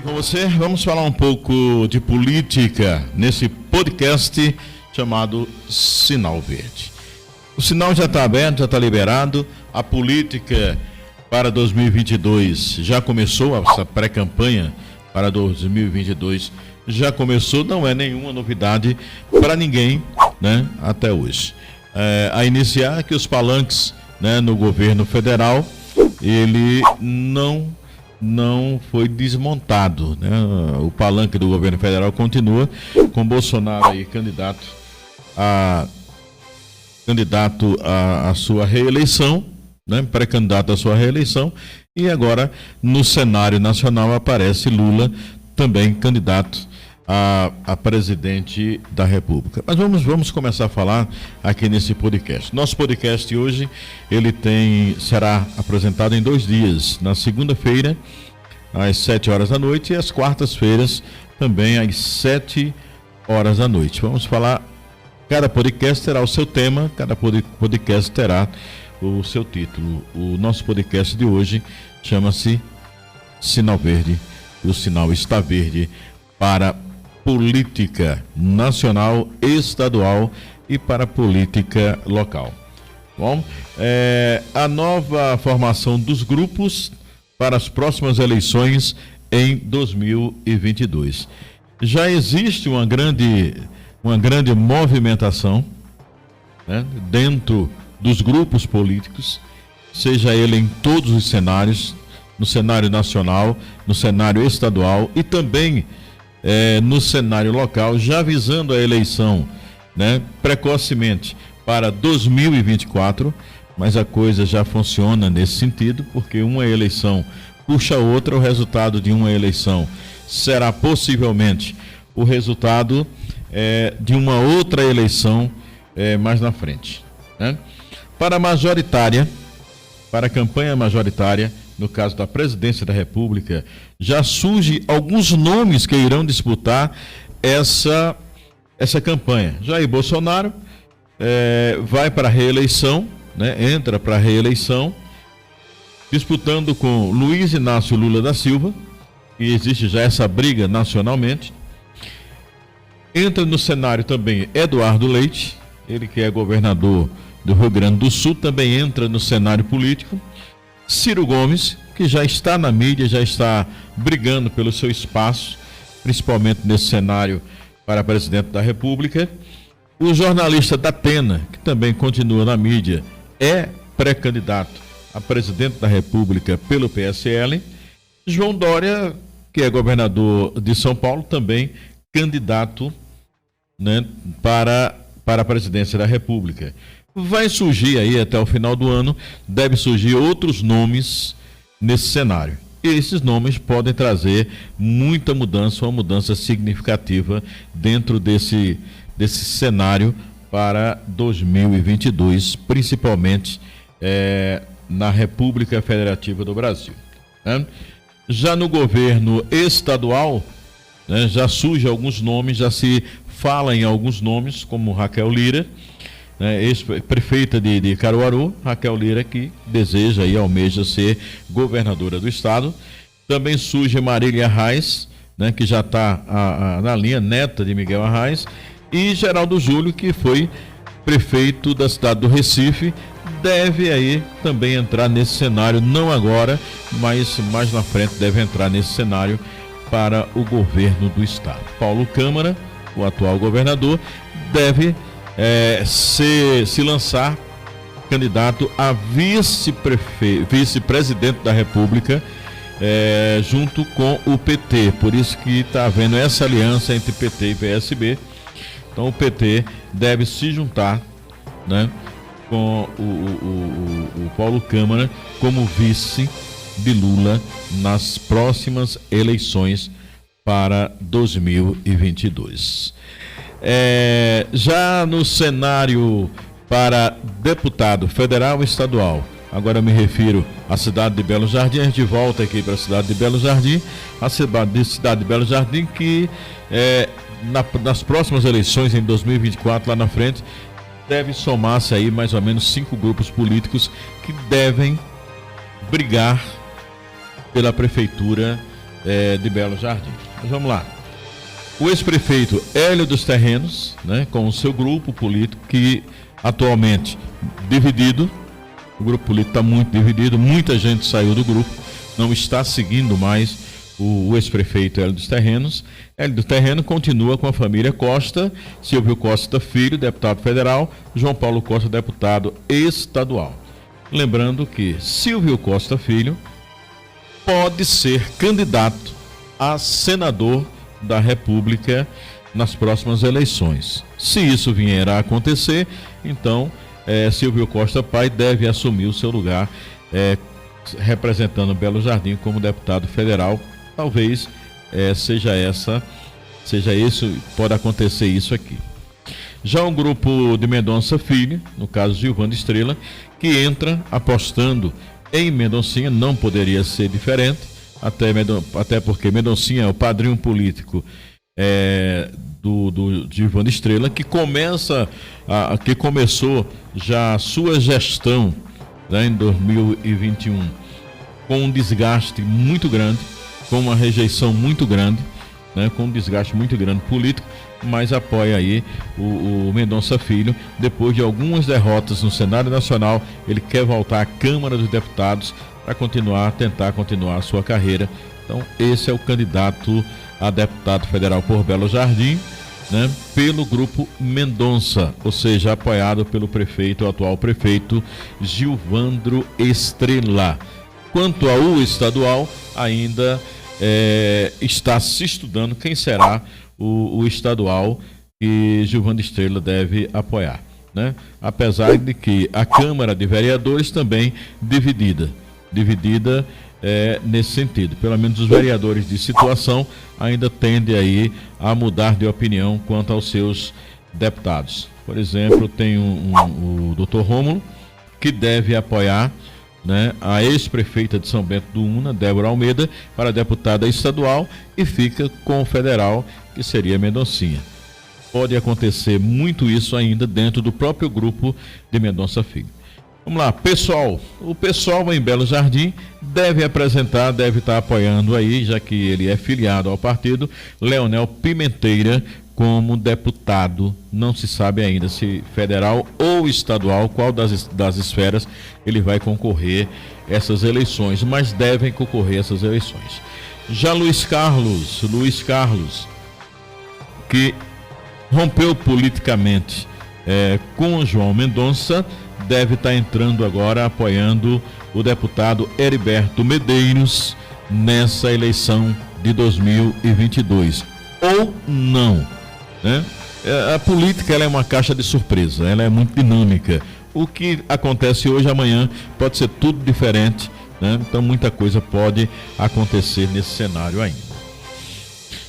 com você? Vamos falar um pouco de política nesse podcast chamado Sinal Verde. O sinal já está aberto, já está liberado. A política para 2022 já começou, essa pré-campanha para 2022 já começou, não é nenhuma novidade para ninguém, né, até hoje. A iniciar que os palanques, né, no governo federal, ele não foi desmontado, né? O palanque do governo federal continua com Bolsonaro aí candidato à sua reeleição, né? Pré-candidato à sua reeleição, e agora no cenário nacional aparece Lula também candidato a presidente da República. Mas vamos começar a falar aqui nesse podcast. Nosso podcast hoje, ele será apresentado em 2 dias, na segunda-feira, às 7 horas da noite, e às quartas-feiras, também às 7 horas da noite. Vamos falar, cada podcast terá o seu tema, cada podcast terá o seu título. O nosso podcast de hoje chama-se Sinal Verde, e o sinal está verde para política nacional, estadual e para política local. Bom, a nova formação dos grupos para as próximas eleições em 2022. Já existe uma grande movimentação, né, dentro dos grupos políticos, seja ele em todos os cenários, no cenário nacional, no cenário estadual e também no cenário local, já visando a eleição, né, precocemente para 2024, mas a coisa já funciona nesse sentido, porque uma eleição puxa outra. O resultado de uma eleição será possivelmente o resultado de uma outra eleição mais na frente, né? Para a campanha majoritária, no caso da presidência da República, já surgem alguns nomes que irão disputar essa campanha. Jair Bolsonaro vai para a reeleição, né? Entra para a reeleição, disputando com Luiz Inácio Lula da Silva, e existe já essa briga nacionalmente. Entra no cenário também Eduardo Leite, ele que é governador do Rio Grande do Sul, também entra no cenário político. Ciro Gomes, que já está na mídia, já está brigando pelo seu espaço, principalmente nesse cenário para presidente da República. O jornalista Datena, que também continua na mídia, é pré-candidato a presidente da República pelo PSL. João Dória, que é governador de São Paulo, também candidato, né, para a presidência da República. Vai surgir aí até o final do ano, deve surgir outros nomes nesse cenário. E esses nomes podem trazer muita mudança, uma mudança significativa dentro desse cenário para 2022, principalmente na República Federativa do Brasil, né? Já no governo estadual, né, já surgem alguns nomes, já se fala em alguns nomes, como Raquel Lira, né, ex-prefeita de Caruaru, Raquel Lira, que deseja e almeja ser governadora do estado. Também surge Marília Arraes, né, que já está na linha, neta de Miguel Arraes, e Geraldo Júlio, que foi prefeito da cidade do Recife, deve aí também entrar nesse cenário, não agora, mas mais na frente deve entrar nesse cenário para o governo do estado. Paulo Câmara, o atual governador, deve se lançar candidato a vice-presidente da República, junto com o PT. Por isso que está havendo essa aliança entre PT e PSB. Então o PT deve se juntar, né, com o Paulo Câmara como vice de Lula nas próximas eleições para 2022. Já no cenário para deputado federal e estadual, agora eu me refiro à cidade de Belo Jardim. A gente volta aqui para a cidade de Belo Jardim, a cidade de Belo Jardim que nas próximas eleições em 2024, lá na frente, deve somar-se aí mais ou menos 5 grupos políticos que devem brigar pela prefeitura de Belo Jardim. Mas vamos lá. O ex-prefeito Hélio dos Terrenos, né, com o seu grupo político, que atualmente dividido, o grupo político está muito dividido, muita gente saiu do grupo, não está seguindo mais o ex-prefeito Hélio dos Terrenos. Hélio dos Terrenos continua com a família Costa, Silvio Costa Filho, deputado federal, João Paulo Costa, deputado estadual. Lembrando que Silvio Costa Filho pode ser candidato a senador da República nas próximas eleições. Se isso vier a acontecer, então Silvio Costa Pai deve assumir o seu lugar representando Belo Jardim como deputado federal. Talvez pode acontecer isso aqui. Já o grupo de Mendonça Filho, no caso Gilvando Estrela, que entra apostando em Mendoncinha, não poderia ser diferente, até porque Mendoncinha é o padrinho político do Gilvando Estrela, que começou já a sua gestão, né, em 2021 com um desgaste muito grande, com uma rejeição muito grande, né, com um desgaste muito grande político, mas apoia aí o Mendonça Filho. Depois de algumas derrotas no cenário nacional, ele quer voltar à Câmara dos Deputados para tentar continuar a sua carreira. Então, esse é o candidato a deputado federal por Belo Jardim, né, pelo grupo Mendonça, ou seja, apoiado pelo o atual prefeito Gilvandro Estrela. Quanto ao estadual, ainda está se estudando quem será o estadual que Gilvando Estrela deve apoiar, né? Apesar de que a Câmara de Vereadores também dividida nesse sentido. Pelo menos os vereadores de situação ainda tendem aí a mudar de opinião quanto aos seus deputados. Por exemplo, tem o Dr. Rômulo, que deve apoiar, né, a ex-prefeita de São Bento do Una, Débora Almeida, para deputada estadual, e fica com o federal, que seria Mendoncinha. Pode acontecer muito isso ainda dentro do próprio grupo de Mendonça Filho. Vamos lá, o pessoal em Belo Jardim deve estar apoiando aí, já que ele é filiado ao partido, Leonel Pimenteira como deputado. Não se sabe ainda se federal ou estadual, qual das esferas ele vai concorrer essas eleições, mas devem concorrer essas eleições. Já Luiz Carlos, que rompeu politicamente com o João Mendonça, deve estar entrando agora apoiando o deputado Heriberto Medeiros nessa eleição de 2022. Ou não, né? A política, ela é uma caixa de surpresa, ela é muito dinâmica. O que acontece hoje, amanhã pode ser tudo diferente, né? Então muita coisa pode acontecer nesse cenário ainda.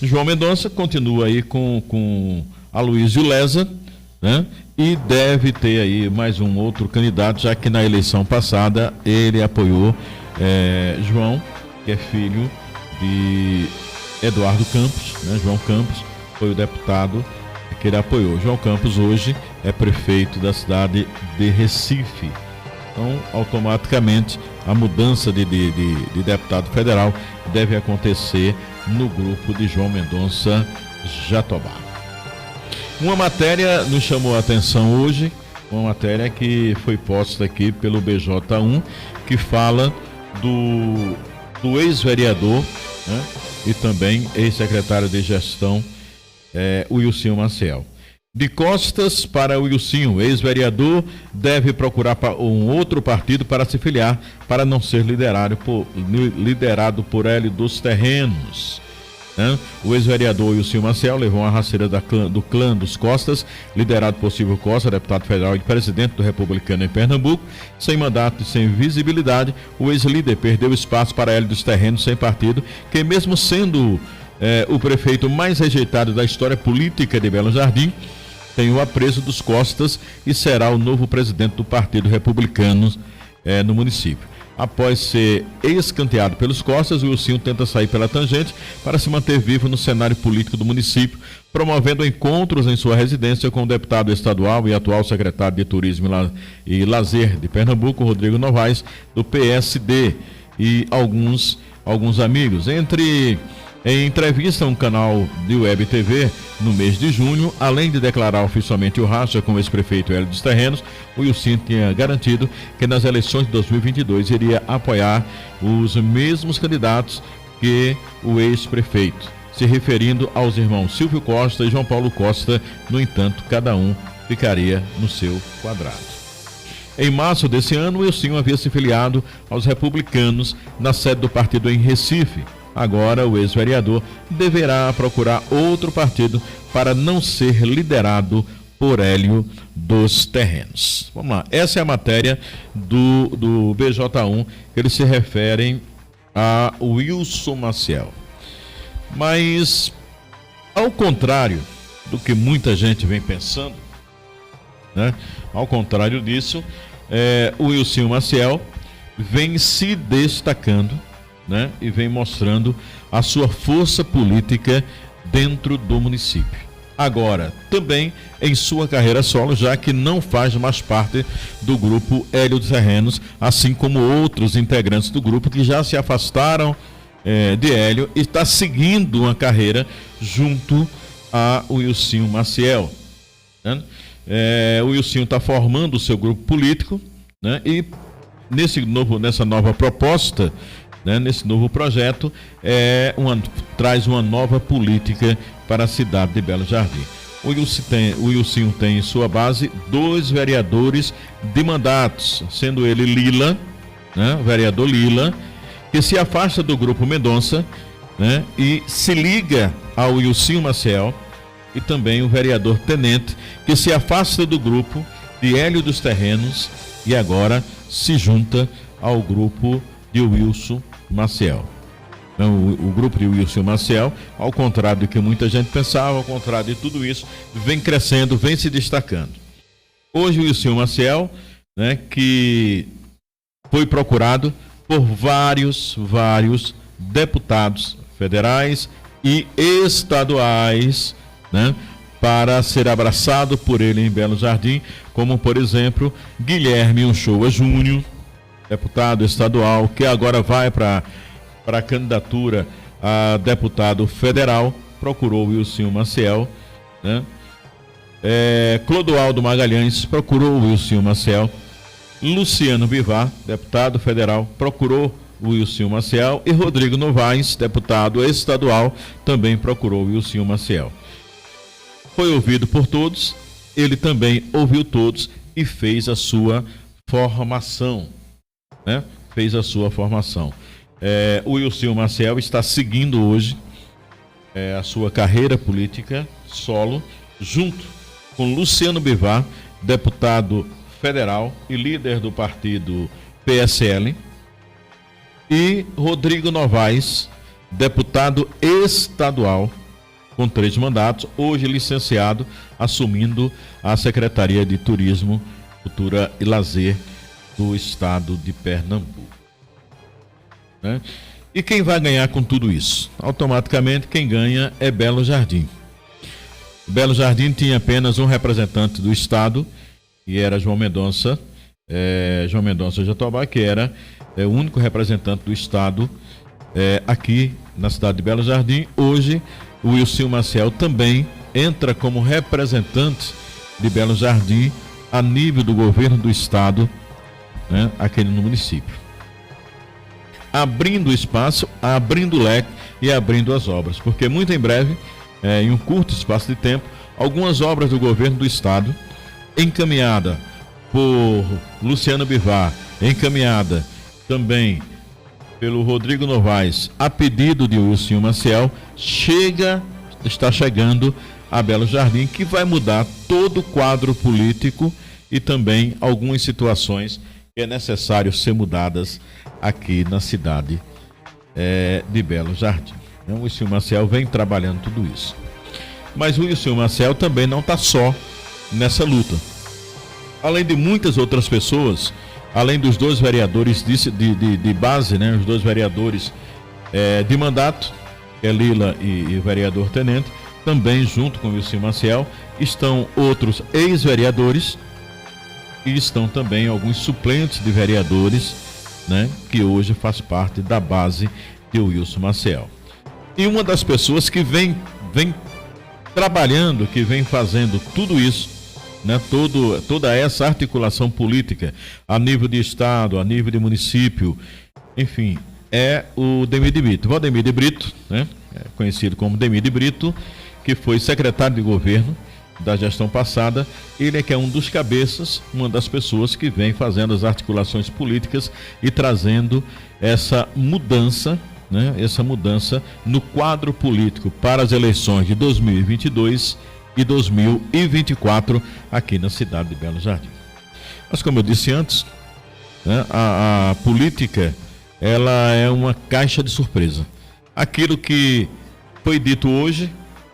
João Mendonça continua aí com Aloysio Lessa, né? E deve ter aí mais um outro candidato, já que na eleição passada ele apoiou João, que é filho de Eduardo Campos, né? João Campos foi o deputado que ele apoiou. João Campos hoje é prefeito da cidade de Recife. Então, automaticamente, a mudança de deputado federal deve acontecer no grupo de João Mendonça Jatobá. Uma matéria nos chamou a atenção hoje, uma matéria que foi posta aqui pelo BJ1, que fala do ex-vereador, né, e também ex-secretário de gestão, Wilson Maciel. De costas para Wilson, ex-vereador deve procurar um outro partido para se filiar, para não ser liderado por Hélio dos Terrenos. O ex-vereador Wilson Maciel levou uma rasteira do clã dos Costas, liderado por Silvio Costa, deputado federal e presidente do Republicano em Pernambuco. Sem mandato e sem visibilidade, o ex-líder perdeu espaço para Hélio dos Terrenos sem partido, que mesmo sendo o prefeito mais rejeitado da história política de Belo Jardim, tem o apreço dos Costas e será o novo presidente do Partido Republicano no município. Após ser escanteado pelos Costas, o Wilson tenta sair pela tangente para se manter vivo no cenário político do município, promovendo encontros em sua residência com o deputado estadual e atual secretário de Turismo e Lazer de Pernambuco, Rodrigo Novaes, do PSD, e alguns amigos. Em entrevista a um canal de Web TV no mês de junho, além de declarar oficialmente o racha com o ex-prefeito Hélio dos Terrenos, o Wilson tinha garantido que nas eleições de 2022 iria apoiar os mesmos candidatos que o ex-prefeito, se referindo aos irmãos Silvio Costa e João Paulo Costa. No entanto, cada um ficaria no seu quadrado. Em março desse ano, o Wilson havia se filiado aos republicanos na sede do partido em Recife. Agora, o ex-vereador deverá procurar outro partido para não ser liderado por Hélio dos Terrenos. Vamos lá, essa é a matéria do BJ1, que eles se referem a Wilson Maciel. Mas, ao contrário do que muita gente vem pensando, né? Ao contrário disso, o Wilson Maciel vem se destacando, né? E vem mostrando a sua força política dentro do município. Agora, também em sua carreira solo, já que não faz mais parte do grupo Hélio dos Terrenos, assim como outros integrantes do grupo que já se afastaram de Hélio e está seguindo uma carreira junto a Wilson Maciel, né? O Wilson está formando o seu grupo político, né? E nessa nova proposta, né, nesse novo projeto, traz uma nova política para a cidade de Belo Jardim. O Wilson tem em sua base 2 vereadores de mandatos, sendo ele Lila, né, o vereador Lila, que se afasta do grupo Mendonça, né, e se liga ao Wilson Maciel, e também o vereador Tenente, que se afasta do grupo de Hélio dos Terrenos e agora se junta ao grupo de Wilson Maciel. Então, o grupo de Wilson Maciel, ao contrário do que muita gente pensava, ao contrário de tudo isso, vem crescendo, vem se destacando. Hoje o Wilson Maciel, né, que foi procurado por vários deputados federais e estaduais, né, para ser abraçado por ele em Belo Jardim, como por exemplo Guilherme Uchoa Júnior, deputado estadual, que agora vai para a candidatura a deputado federal, procurou Wilson Maciel, né? Clodoaldo Magalhães procurou Wilson Maciel, Luciano Bivar, deputado federal, procurou Wilson Maciel, e Rodrigo Novaes, deputado estadual, também procurou Wilson Maciel. Foi ouvido por todos, ele também ouviu todos e fez a sua formação, né? Fez a sua formação. O Wilson Maciel está seguindo hoje a sua carreira política solo, junto com Luciano Bivar, deputado federal e líder do partido PSL, e Rodrigo Novaes, deputado estadual, com 3 mandatos, hoje licenciado, assumindo a Secretaria de Turismo, Cultura e Lazer do estado de Pernambuco, né? E quem vai ganhar com tudo isso? Automaticamente quem ganha é Belo Jardim. Belo Jardim tinha apenas um representante do estado, que era João Mendonça Jatobá, que era o único representante do estado aqui na cidade de Belo Jardim. Hoje o Wilson Maciel também entra como representante de Belo Jardim a nível do governo do estado, né, aqui no município, abrindo espaço, abrindo leque e abrindo as obras, porque muito em breve, em um curto espaço de tempo, algumas obras do governo do estado, encaminhada por Luciano Bivar, encaminhada também pelo Rodrigo Novaes, a pedido de Wilson Maciel, está chegando a Belo Jardim, que vai mudar todo o quadro político e também algumas situações que é necessário ser mudadas aqui na cidade de Belo Jardim. Então, o Wilson Maciel vem trabalhando tudo isso. Mas o Wilson Maciel também não está só nessa luta. Além de muitas outras pessoas, além dos 2 vereadores de base, né, os 2 vereadores de mandato, que é Lila e o vereador Tenente, também junto com o Wilson Maciel, estão outros ex-vereadores e estão também alguns suplentes de vereadores, né, que hoje faz parte da base de Wilson Maciel. E uma das pessoas que vem trabalhando, que vem fazendo tudo isso, né, toda essa articulação política a nível de estado, a nível de município, enfim, é o Demir de Brito. Valdemir de Brito, né, conhecido como Demir de Brito, que foi secretário de governo da gestão passada. Ele é que é um dos cabeças, uma das pessoas que vem fazendo as articulações políticas e trazendo essa mudança, né, essa mudança no quadro político para as eleições de 2022 e 2024 aqui na cidade de Belo Jardim. Mas como eu disse antes, né, a política, ela é uma caixa de surpresa. Aquilo que foi dito hoje,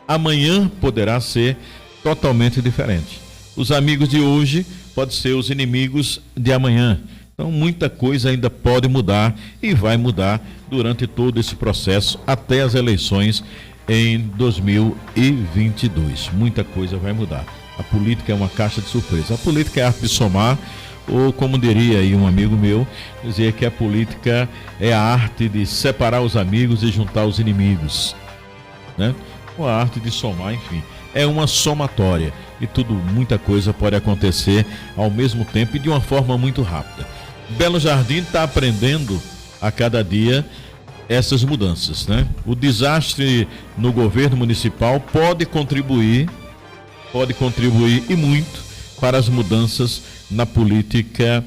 amanhã poderá ser totalmente diferente. Os amigos de hoje podem ser os inimigos de amanhã. Então muita coisa ainda pode mudar e vai mudar durante todo esse processo até as eleições em 2022. Muita coisa vai mudar. A política é uma caixa de surpresa. A política é a arte de somar, ou como diria aí um amigo meu, dizia que a política é a arte de separar os amigos e juntar os inimigos, né? Ou a arte de somar, enfim. É uma somatória e muita coisa pode acontecer ao mesmo tempo e de uma forma muito rápida. Belo Jardim está aprendendo a cada dia essas mudanças, né? O desastre no governo municipal pode contribuir e muito para as mudanças na política,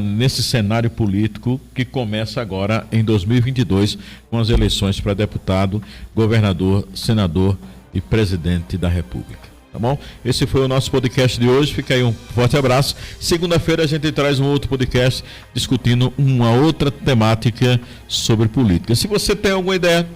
nesse cenário político que começa agora em 2022 com as eleições para deputado, governador, senador e presidente da República. Tá bom? Esse foi o nosso podcast de hoje. Fica aí um forte abraço. Segunda-feira a gente traz um outro podcast discutindo uma outra temática sobre política. Se você tem alguma ideia,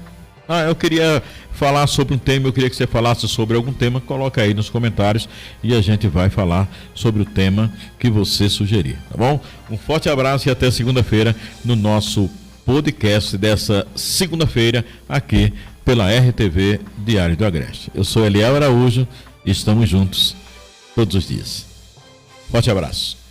eu queria falar sobre um tema, eu queria que você falasse sobre algum tema, coloca aí nos comentários e a gente vai falar sobre o tema que você sugerir, tá bom? Um forte abraço e até segunda-feira no nosso podcast dessa segunda-feira aqui pela RTV Diário do Agreste. Eu sou Eliel Araújo e estamos juntos todos os dias. Forte abraço.